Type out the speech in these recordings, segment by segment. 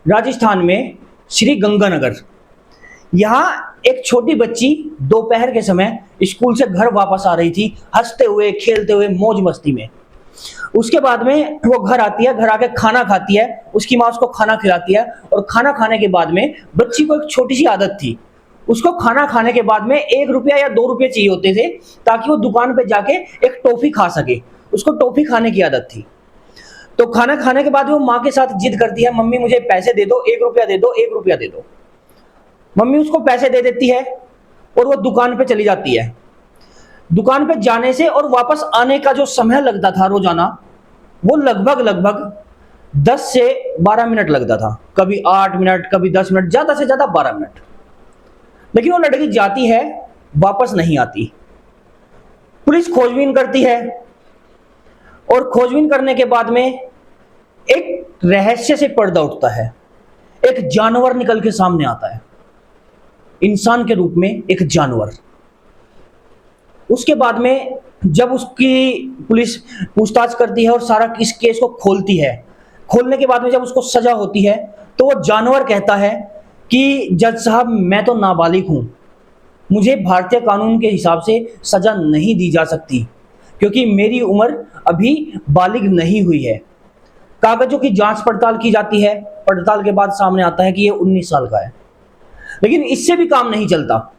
राजस्थान में श्री गंगानगर, यहाँ एक छोटी बच्ची दोपहर के समय स्कूल से घर वापस आ रही थी, हंसते हुए खेलते हुए मौज मस्ती में। उसके बाद में वो घर आती है, घर आके खाना खाती है, उसकी माँ उसको खाना खिलाती है और खाना खाने के बाद में बच्ची को एक छोटी सी आदत थी, उसको खाना खाने के बाद में 1 रुपया या 2 रुपये चाहिए होते थे ताकि वो दुकान पे जाके एक टॉफी खा सके। उसको टॉफी खाने की आदत थी। तो खाना खाने के बाद वो माँ के साथ जिद करती है, मम्मी मुझे पैसे दे दो, 1 रुपया दे दो, 1 रुपया दे दो। मम्मी उसको पैसे दे देती है और वो दुकान पे चली जाती है। दुकान पे जाने से और वापस आने का जो समय लगता था रोजाना, वो लगभग 10 से 12 मिनट लगता था। कभी 8 मिनट, कभी 10 मिनट, ज्यादा से ज्यादा 12 मिनट। लेकिन वो लड़की जाती है, वापस नहीं आती। पुलिस खोजबीन करती है और खोजबीन करने के बाद में एक रहस्य से पर्दा उठता है। एक जानवर निकल के सामने आता है, इंसान के रूप में एक जानवर। उसके बाद में जब उसकी पुलिस पूछताछ करती है और सारा इस केस को खोलती है, खोलने के बाद में जब उसको सजा होती है तो वो जानवर कहता है कि जज साहब, मैं तो नाबालिग हूं, मुझे भारतीय कानून के हिसाब से सजा नहीं दी जा सकती क्योंकि मेरी उम्र अभी बालिग नहीं हुई है। कागजों की जांच पड़ताल की जाती है, पड़ताल के बाद सामने आता है कि ये 19 साल का है। लेकिन इससे भी काम नहीं चलता,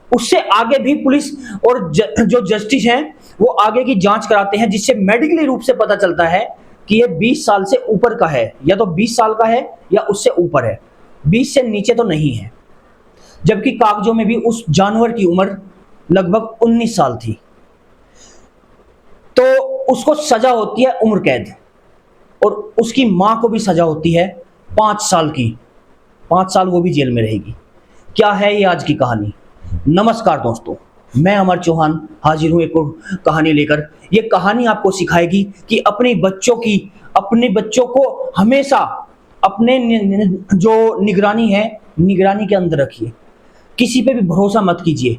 उससे आगे भी पुलिस और जो जस्टिस हैं वो आगे की जांच कराते हैं, जिससे मेडिकली रूप से पता चलता है कि ये 20 साल से ऊपर का है, या तो 20 साल का है या उससे ऊपर है, 20 से नीचे तो नहीं है। जबकि कागजों में भी उस जानवर की उम्र लगभग 19 साल थी। तो उसको सजा होती है उम्र कैद और उसकी मां को भी सजा होती है 5 साल की। 5 साल वो भी जेल में रहेगी। क्या है ये आज की कहानी? नमस्कार दोस्तों, मैं अमर चौहान हाजिर हूं एक और कहानी लेकर। ये कहानी आपको सिखाएगी कि अपने बच्चों को हमेशा अपने जो निगरानी है, निगरानी के अंदर रखिए। किसी पे भी भरोसा मत कीजिए।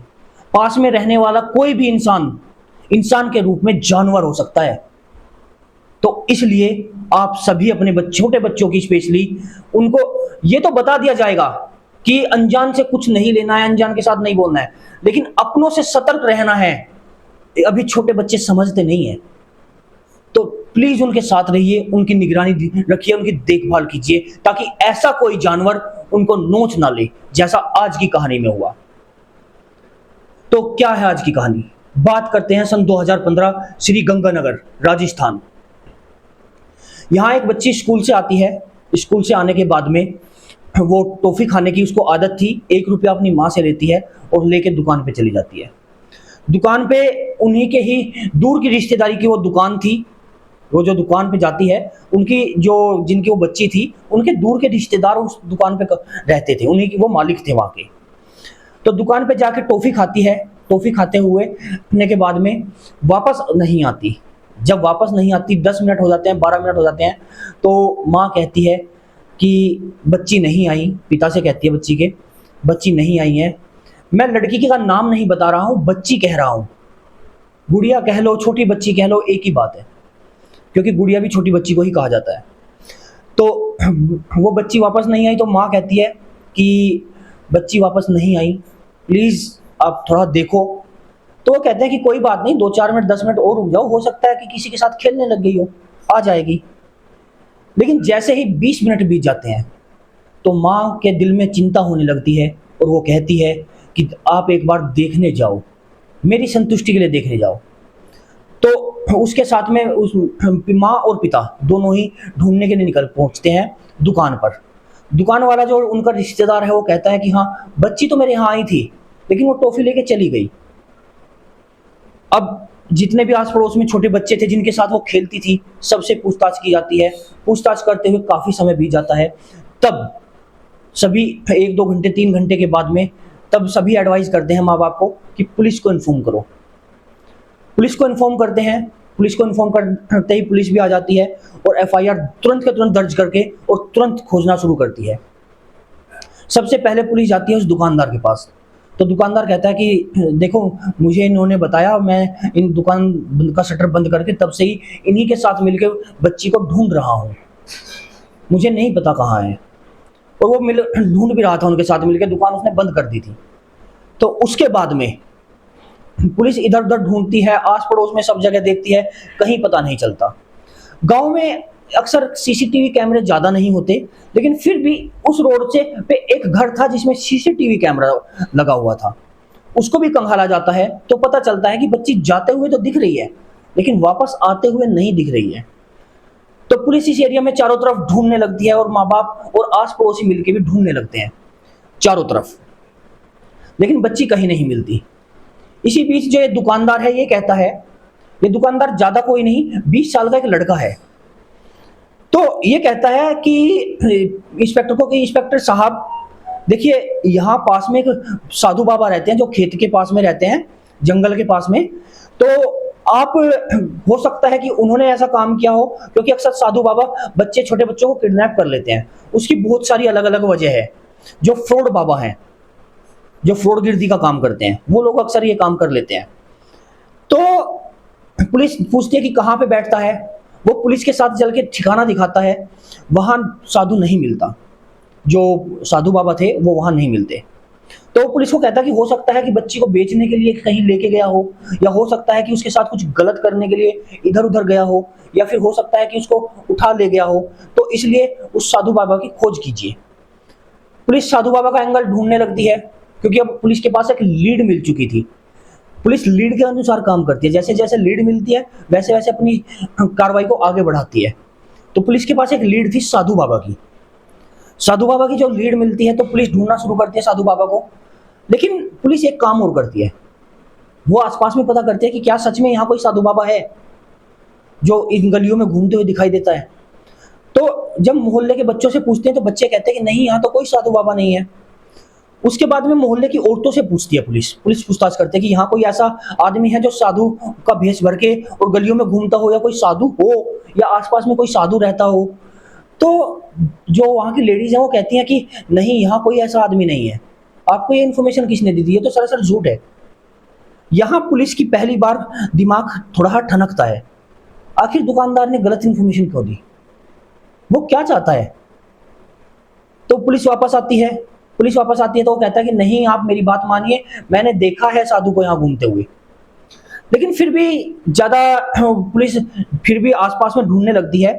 पास में रहने वाला कोई भी इंसान के रूप में जानवर हो सकता है। तो इसलिए आप सभी अपने छोटे बच्चों की स्पेशली उनको ये तो बता दिया जाएगा कि अनजान से कुछ नहीं लेना है, अनजान के साथ नहीं बोलना है, लेकिन अपनों से सतर्क रहना है। अभी छोटे बच्चे समझते नहीं है, तो प्लीज उनके साथ रहिए, उनकी निगरानी रखिए, उनकी देखभाल कीजिए ताकि ऐसा कोई जानवर उनको नोच ना ले जैसा आज की कहानी में हुआ। तो क्या है आज की कहानी? बात करते हैं सन 2015 श्री गंगानगर राजस्थान। यहां एक बच्ची स्कूल से आती है। स्कूल से आने के बाद में वो टॉफी खाने की उसको आदत थी। 1 रुपया अपनी माँ से लेती है और लेके दुकान पे चली जाती है। दुकान पे उन्हीं के ही दूर की रिश्तेदारी की वो दुकान थी। वो जो दुकान पे जाती है, उनकी जिनकी वो बच्ची थी, उनके दूर के रिश्तेदार उस दुकान पे रहते थे, उन्हीं की वो मालिक थे वहाँ के। तो दुकान पे जाके टॉफी खाती है। टॉफी खाते के बाद में वापस नहीं आती। जब वापस नहीं आती, 10 मिनट हो जाते हैं, 12 मिनट हो जाते हैं, तो माँ कहती है कि बच्ची नहीं आई। पिता से कहती है बच्ची नहीं आई है। मैं लड़की का नाम नहीं बता रहा हूँ, बच्ची कह रहा हूँ। गुड़िया कह लो, छोटी बच्ची कह लो, एक ही बात है, क्योंकि गुड़िया भी छोटी बच्ची को ही कहा जाता है। तो वो बच्ची वापस नहीं आई तो माँ कहती है कि बच्ची वापस नहीं आई, प्लीज आप थोड़ा देखो। तो वो कहते हैं कि कोई बात नहीं, 2-4 मिनट 10 मिनट और रुक जाओ, हो सकता है कि किसी के साथ खेलने लग गई हो, आ जाएगी। लेकिन जैसे ही 20 मिनट बीत जाते हैं तो माँ के दिल में चिंता होने लगती है और वो कहती है कि आप एक बार देखने जाओ, मेरी संतुष्टि के लिए देखने जाओ। तो उसके साथ में उस माँ और पिता दोनों ही ढूंढने के लिए निकल पहुंचते हैं दुकान पर। दुकान वाला जो उनका रिश्तेदार है वो कहता है कि हाँ, बच्ची तो मेरे यहाँ आई थी लेकिन वो टॉफी लेके चली गई। अब जितने भी आस पड़ोस में छोटे बच्चे थे जिनके साथ वो खेलती थी, सबसे पूछताछ की जाती है। पूछताछ करते हुए काफी समय बीत जाता है। तब सभी 1-2 घंटे 3 घंटे के बाद में तब सभी एडवाइस करते हैं माँ बाप को कि पुलिस को इन्फॉर्म करो। पुलिस को इन्फॉर्म करते हैं। पुलिस को इन्फॉर्म करते ही पुलिस भी आ जाती है और एफआईआर तुरंत के तुरंत दर्ज करके और तुरंत खोजना शुरू करती है। सबसे पहले पुलिस जाती है उस दुकानदार के पास। तो दुकानदार कहता है कि देखो, मुझे इन्होंने बताया, मैं इन दुकान का शटर बंद करके तब से ही इन्हीं के साथ मिलकर बच्ची को ढूंढ रहा हूँ, मुझे नहीं पता कहाँ है। और वो मिल ढूंढ भी रहा था, उनके साथ मिलकर दुकान उसने बंद कर दी थी। तो उसके बाद में पुलिस इधर उधर ढूंढती है, आस पड़ोस में सब जगह देखती है, कहीं पता नहीं चलता। गांव में अक्सर सीसीटीवी कैमरे ज्यादा नहीं होते, लेकिन फिर भी उस रोड से पे एक घर था जिसमें सीसीटीवी कैमरा लगा हुआ था। उसको भी खंगाला जाता है तो पता चलता है कि बच्ची जाते हुए तो दिख रही है, लेकिन वापस आते हुए नहीं दिख रही है। तो पुलिस इस एरिया में चारों तरफ ढूंढने लगती है, और माँ बाप और आस पड़ोसी मिलकर भी ढूंढने लगते हैं चारों तरफ, लेकिन बच्ची कहीं नहीं मिलती। इसी बीच जो ये दुकानदार है, ये कहता है, ये दुकानदार ज्यादा कोई नहीं, 20 साल का एक लड़का है। तो ये कहता है कि इंस्पेक्टर को कि इंस्पेक्टर साहब देखिए, यहाँ पास में एक साधु बाबा रहते हैं जो खेत के पास में रहते हैं, जंगल के पास में। तो आप, हो सकता है कि उन्होंने ऐसा काम किया हो, क्योंकि अक्सर साधु बाबा बच्चे, छोटे बच्चों को किडनैप कर लेते हैं। उसकी बहुत सारी अलग अलग वजह है। जो फ्रॉड बाबा हैं, जो फ्रॉड गिरदी का काम करते हैं, वो लोग अक्सर ये काम कर लेते हैं। तो पुलिस पूछती है कि कहाँ पे बैठता है। वो पुलिस के साथ चल के ठिकाना दिखाता है, वहां साधु नहीं मिलता। जो साधु बाबा थे वो वहां नहीं मिलते। तो पुलिस को कहता है कि हो सकता है कि बच्ची को बेचने के लिए कहीं लेके गया हो, या हो सकता है कि उसके साथ कुछ गलत करने के लिए इधर उधर गया हो, या फिर हो सकता है कि उसको उठा ले गया हो। तो इसलिए उस साधु बाबा की खोज कीजिए। पुलिस साधु बाबा का एंगल ढूंढने लगती है, क्योंकि अब पुलिस के पास एक लीड मिल चुकी थी। पुलिस लीड के अनुसार काम करती है, जैसे जैसे लीड मिलती है वैसे वैसे अपनी कार्रवाई को आगे बढ़ाती है। तो पुलिस के पास एक लीड थी साधु बाबा की। साधु बाबा की जो लीड मिलती है तो पुलिस ढूंढना शुरू करती है साधु बाबा को। लेकिन पुलिस एक काम और करती है, वो आसपास में पता करती है कि क्या सच में यहाँ कोई साधु बाबा है जो इन गलियों में घूमते हुए दिखाई देता है। तो जब मोहल्ले के बच्चों से पूछते हैं तो बच्चे कहते हैं कि नहीं, यहाँ तो कोई साधु बाबा नहीं है। उसके बाद में मोहल्ले की औरतों से पूछती है पुलिस पूछताछ करते हैं कि यहाँ कोई ऐसा आदमी है जो साधु का भेष भर के और गलियों में घूमता हो, या कोई साधु हो, या आसपास में कोई साधु रहता हो। तो जो वहाँ की लेडीज हैं वो कहती हैं कि नहीं, यहाँ कोई ऐसा आदमी नहीं है। आपको ये इन्फॉर्मेशन किसने दी थी? ये तो सरासर झूठ है। यहाँ पुलिस की पहली बार दिमाग थोड़ा ठनकता है, आखिर दुकानदार ने गलत इन्फॉर्मेशन क्यों दी, वो क्या चाहता है। तो पुलिस वापस आती है तो वो कहता है कि नहीं, आप मेरी बात मानिए, मैंने देखा है साधु को यहाँ घूमते हुए। लेकिन फिर भी ज्यादा पुलिस फिर भी आसपास में ढूंढने लगती है।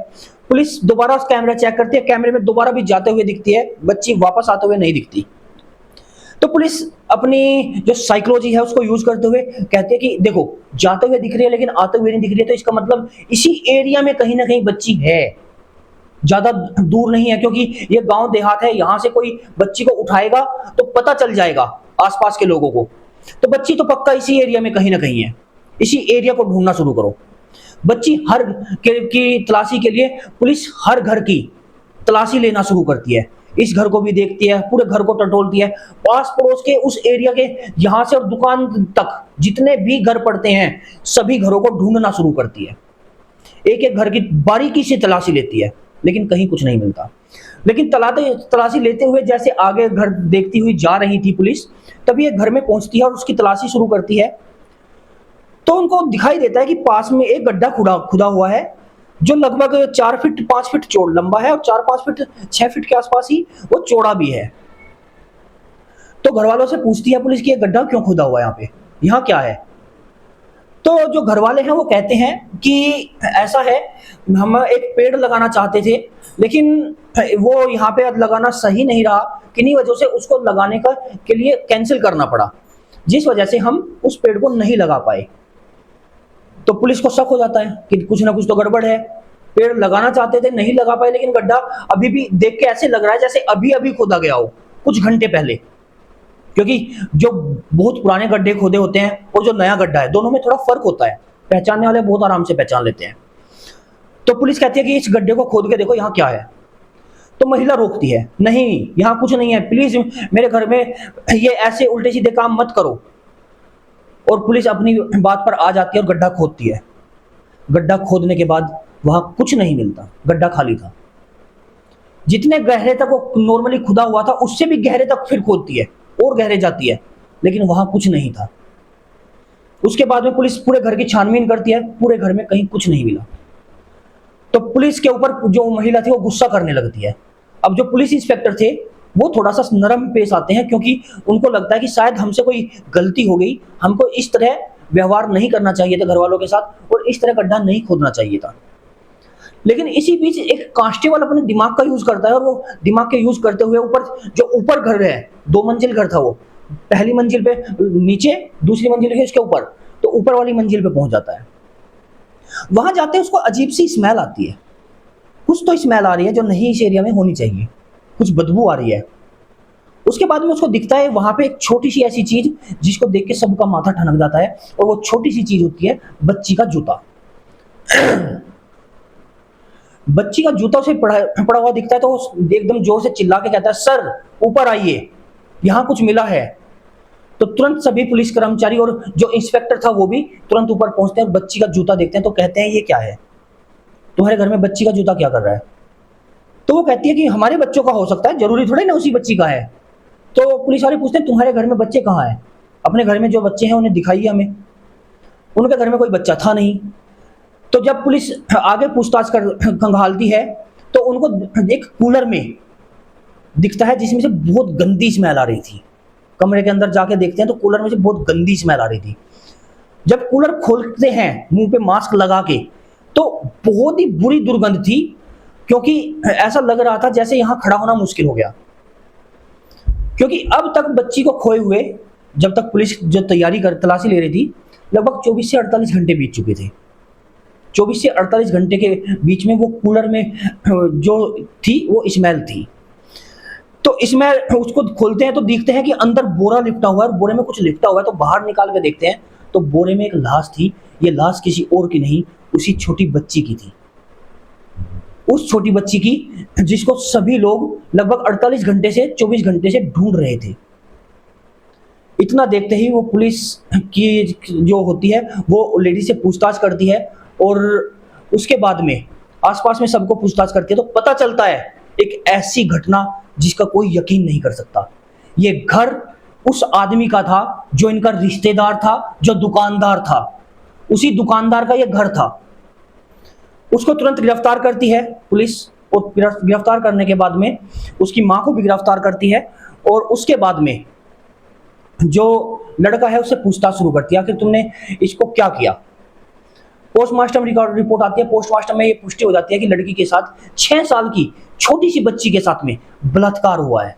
पुलिस दोबारा उस कैमरा चेक करती है, कैमरे में दोबारा भी जाते हुए दिखती है, बच्ची वापस आते हुए नहीं दिखती। तो पुलिस अपनी जो साइकोलॉजी है उसको यूज करते हुए कहती है कि देखो, जाते हुए दिख रही है लेकिन आते हुए नहीं दिख रही है, तो इसका मतलब इसी एरिया में कहीं ना कहीं बच्ची है, ज्यादा दूर नहीं है। क्योंकि ये गांव देहात है, यहां से कोई बच्ची को उठाएगा तो पता चल जाएगा आसपास के लोगों को। तो बच्ची तो पक्का इसी एरिया में कहीं ना कहीं है, इसी एरिया को ढूंढना शुरू करो। बच्ची हर की तलाशी के लिए पुलिस हर घर की तलाशी लेना शुरू करती है। इस घर को भी देखती है, पूरे घर को टटोलती है, पास पड़ोस के उस एरिया के यहां से और दुकान तक जितने भी घर पड़ते हैं सभी घरों को ढूंढना शुरू करती है। एक एक घर की बारीकी से तलाशी लेती है, लेकिन कहीं कुछ नहीं मिलता। लेकिन तलाशी लेते हुए जैसे आगे घर देखती हुई जा रही थी पुलिस, तभी एक घर में पहुंचती है और उसकी तलाशी शुरू करती है। तो उनको दिखाई देता है कि पास में एक गड्ढा खुदा हुआ है, जो लगभग 4 फीट 5 फीट चौड़ लंबा है और 4-5 फीट 6 फीट के आसपास ही वो चौड़ा भी है। तो घर वालों से पूछती है पुलिस कि ये गड्ढा क्यों खुदा हुआ है, यहाँ क्या है। तो जो घर वाले हैं वो कहते हैं कि ऐसा है, हम एक पेड़ लगाना चाहते थे, लेकिन वो यहाँ पे लगाना सही नहीं रहा, किन्हीं वजह से उसको लगाने के लिए कैंसिल करना पड़ा, जिस वजह से हम उस पेड़ को नहीं लगा पाए। तो पुलिस को शक हो जाता है कि कुछ ना कुछ तो गड़बड़ है, पेड़ लगाना चाहते थे, नहीं लगा पाए, लेकिन गड्ढा अभी भी देख के ऐसे लग रहा है जैसे अभी अभी खोदा गया हो, कुछ घंटे पहले। क्योंकि जो बहुत पुराने गड्ढे खोदे होते हैं और जो नया गड्ढा है, दोनों में थोड़ा फर्क होता है, पहचानने वाले बहुत आराम से पहचान लेते हैं। तो पुलिस कहती है कि इस गड्ढे को खोद के देखो यहाँ क्या है। तो महिला रोकती है, नहीं यहाँ कुछ नहीं है, प्लीज मेरे घर में ये ऐसे उल्टे सीधे काम मत करो। और पुलिस अपनी बात पर आ जाती है और गड्ढा खोदती है। गड्ढा खोदने के बाद वहां कुछ नहीं मिलता, गड्ढा खाली था। जितने गहरे तक वो नॉर्मली खुदा हुआ था उससे भी गहरे तक फिर खोदती है और गहरे जाती है, लेकिन वहां कुछ नहीं था। उसके बाद में पुलिस पूरे घर की छानबीन करती है, पूरे घर में कहीं कुछ नहीं मिला। तो पुलिस के ऊपर जो महिला थी वो गुस्सा करने लगती है। अब जो पुलिस इंस्पेक्टर थे वो थोड़ा सा नरम पेश आते हैं, क्योंकि उनको लगता है कि शायद हमसे कोई गलती हो गई, हमको इस तरह व्यवहार नहीं करना चाहिए था घर वालों के साथ, और इस तरह गड्ढा नहीं खोदना चाहिए था। लेकिन इसी बीच एक कांस्टेबल अपने दिमाग का यूज करता है, और वो दिमाग के यूज करते हुए ऊपर घर है, 2 मंजिल घर था वो, पहली मंजिल पे नीचे, दूसरी मंजिल के उसके ऊपर, तो ऊपर वाली मंजिल पे पहुंच जाता है। वहां जाते ही उसको अजीब सी स्मेल आती है, कुछ तो स्मेल आ रही है जो नहीं इस एरिया में होनी चाहिए, कुछ बदबू आ रही है। उसके बाद में उसको दिखता है वहां पे एक छोटी सी ऐसी चीज जिसको देख के सबका माथा ठनक जाता है, और वो छोटी सी चीज होती है बच्ची का जूता। बच्ची का जूता उसे पड़ा हुआ दिखता है, तो वो एकदम जोर से चिल्ला के कहता है, सर ऊपर आइए, यहां कुछ मिला है। तो तुरंत सभी पुलिस कर्मचारी और जो इंस्पेक्टर था वो भी तुरंत ऊपर पहुंचते हैं और बच्ची का जूता देखते हैं, तो कहते हैं ये क्या है, तुम्हारे घर में बच्ची का जूता क्या कर रहा है? तो वो कहती है कि हमारे बच्चों का हो सकता है, जरूरी थोड़ी ना उसी बच्ची का है। तो पुलिस वाले पूछते हैं तुम्हारे घर में बच्चे कहाँ हैं? अपने घर में जो बच्चे हैं उन्हें दिखाइए हमें। उनके घर में कोई बच्चा था नहीं। तो जब पुलिस आगे पूछताछ कर खंगालती है, तो उनको एक कूलर में दिखता है जिसमें से बहुत गंदी स्मेल आ रही थी। कमरे के अंदर जाके देखते हैं तो कूलर में से बहुत गंदी स्मेल आ रही थी। जब कूलर खोलते हैं मुंह पे मास्क लगा के, तो बहुत ही बुरी दुर्गंध थी, क्योंकि ऐसा लग रहा था जैसे यहां खड़ा होना मुश्किल हो गया। क्योंकि अब तक बच्ची को खोए हुए, जब तक पुलिस जो तलाशी ले रही थी, लगभग 24 से 48 घंटे बीत चुके थे। 24 से 48 घंटे के बीच में वो कूलर में जो थी वो स्मेल थी। तो इसमें उसको खोलते हैं तो देखते हैं कि अंदर बोरा लिपटा हुआ है, और बोरे में कुछ लिपटा हुआ है। तो बाहर निकाल के देखते हैं तो बोरे में एक लाश थी। ये लाश किसी और की नहीं, उसी छोटी बच्ची की थी। उस छोटी बच्ची की, जिसको सभी लोग लगभग 48 घंटे से 24 घंटे से ढूंढ रहे थे। इतना देखते ही वो पुलिस की जो होती है वो लेडी से पूछताछ करती है, और उसके बाद में आसपास में सबको पूछताछ करती है। तो पता चलता है एक ऐसी घटना जिसका कोई यकीन नहीं कर सकता। ये घर उस आदमी का था जो इनका रिश्तेदार था, जो दुकानदार था। उसी दुकानदार का ये घर था। उसको तुरंत गिरफ्तार करती है पुलिस, और गिरफ्तार करने के बाद में उसकी मां को भी गिरफ्तार करती है, और उसके बाद में जो लड़का है उससे पूछताछ शुरू करती है, आखिर तुमने इसको क्या किया। पोस्टमार्टम रिपोर्ट आती है। पोस्टमार्टम में ये पुष्टि हो जाती है कि लड़की के साथ 6 साल की छोटी सी बच्ची के साथ में बलात्कार हुआ है,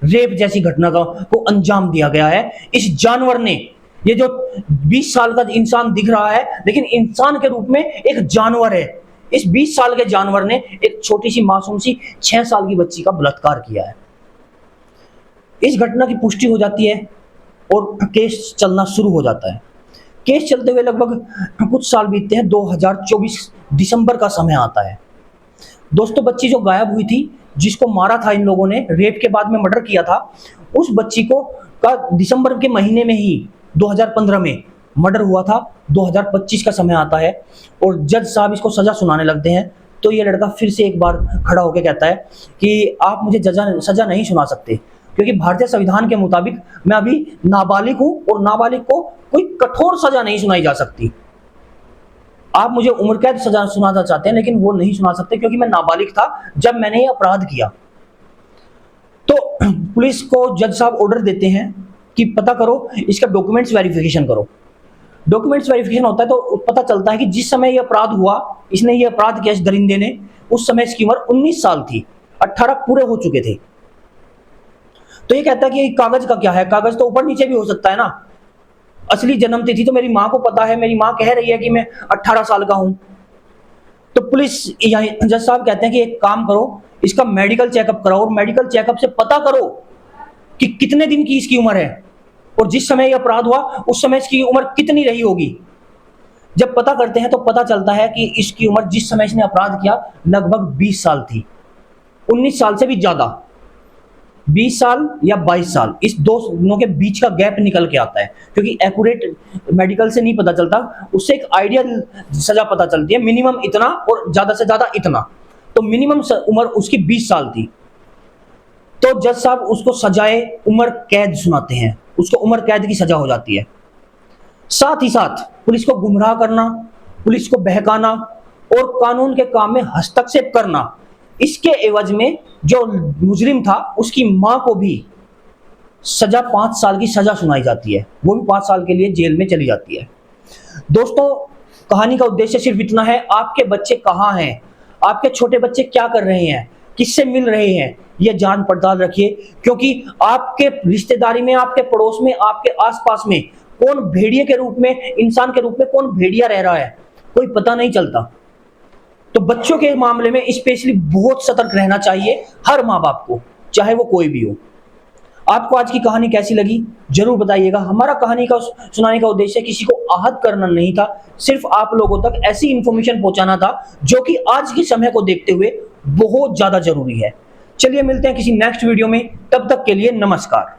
रेप जैसी घटना को अंजाम दिया गया है। इस जानवर ने, ये जो 20 साल का इंसान दिख रहा है लेकिन इंसान के रूप में एक जानवर है, इस 20 साल के जानवर ने एक छोटी सी मासूम सी 6 साल की बच्ची का बलात्कार किया है। इस घटना की पुष्टि हो जाती है और केस चलना शुरू हो जाता है। केस चलते हुए लगभग कुछ साल बीतते हैं। 2024 दिसंबर का समय आता है। दोस्तों, बच्ची जो गायब हुई थी, जिसको मारा था इन लोगों ने, रेप के बाद में मर्डर किया था, उस बच्ची को का दिसंबर के महीने में ही 2015 में मर्डर हुआ था। 2025 का समय आता है और जज साहब इसको सजा सुनाने लगते हैं। तो ये लड़का फिर से एक बार खड़ा होकर कहता है कि आप मुझे सजा नहीं सुना सकते, क्योंकि भारतीय संविधान के मुताबिक मैं अभी नाबालिग हूं और नाबालिग को कोई कठोर सजा नहीं सुनाई जा सकती। आप मुझे उम्र कैद सजा सुनाना चाहते हैं लेकिन वो नहीं सुना सकते, क्योंकि मैं नाबालिग था जब मैंने ये अपराध किया। तो पुलिस को जज साहब ऑर्डर देते हैं कि पता करो, इसका डॉक्यूमेंट्स वेरिफिकेशन करो। डॉक्यूमेंट्स वेरिफिकेशन होता है तो पता चलता है कि जिस समय ये अपराध हुआ, इसने ये अपराध किया इस दरिंदे ने, उस समय इसकी उम्र 19 साल थी, 18 पूरे हो चुके थे। तो ये कहता है कि कागज का क्या है, कागज तो ऊपर नीचे भी हो सकता है ना। असली जन्म तिथि तो मेरी मां को पता है, मेरी मां कह रही है कि मैं 18 साल का हूं। तो पुलिस जज साहब कहते हैं कि एक काम करो, इसका मेडिकल चेकअप कराओ और मेडिकल चेकअप से पता करो कि कितने दिन की इसकी उम्र है और जिस समय यह अपराध हुआ उस समय इसकी उम्र कितनी रही होगी। जब पता करते हैं तो पता चलता है कि इसकी उम्र जिस समय इसने अपराध किया लगभग 20 साल थी, 19 साल से भी ज्यादा, 20 साल या 22 साल, इस दोनों के बीच का गैप निकल के आता है। क्योंकि एक्यूरेट मेडिकल से नहीं पता चलता, उससे एक आइडियल सजा पता चलती है, मिनिमम इतना और ज्यादा से ज्यादा इतना। तो मिनिमम उम्र उसकी 20 साल थी। तो जज साहब उसको सजाए उम्र कैद सुनाते हैं, उसको उम्र कैद की सजा हो जाती है। साथ ही साथ पुलिस को गुमराह करना, पुलिस को बहकाना और कानून के काम में हस्तक्षेप करना, इसके एवज में जो मुजरिम था उसकी मां को भी सजा 5 साल की सजा सुनाई जाती है, वो भी 5 साल के लिए जेल में चली जाती है। दोस्तों, कहानी का उद्देश्य सिर्फ इतना है, आपके बच्चे कहाँ हैं, आपके छोटे बच्चे क्या कर रहे हैं, किससे मिल रहे हैं, यह जांच पड़ताल रखिए, क्योंकि आपके रिश्तेदारी में, आपके पड़ोस में, आपके आसपास में कौन भेड़िए के रूप में, इंसान के रूप में कौन भेड़िया रह रहा है, कोई पता नहीं चलता। तो बच्चों के मामले में स्पेशली बहुत सतर्क रहना चाहिए हर माँ बाप को, चाहे वो कोई भी हो। आपको आज की कहानी कैसी लगी जरूर बताइएगा। हमारा कहानी का सुनाने का उद्देश्य किसी को आहत करना नहीं था, सिर्फ आप लोगों तक ऐसी इंफॉर्मेशन पहुंचाना था जो कि आज के समय को देखते हुए बहुत ज्यादा जरूरी है। चलिए मिलते हैं किसी नेक्स्ट वीडियो में, तब तक के लिए नमस्कार।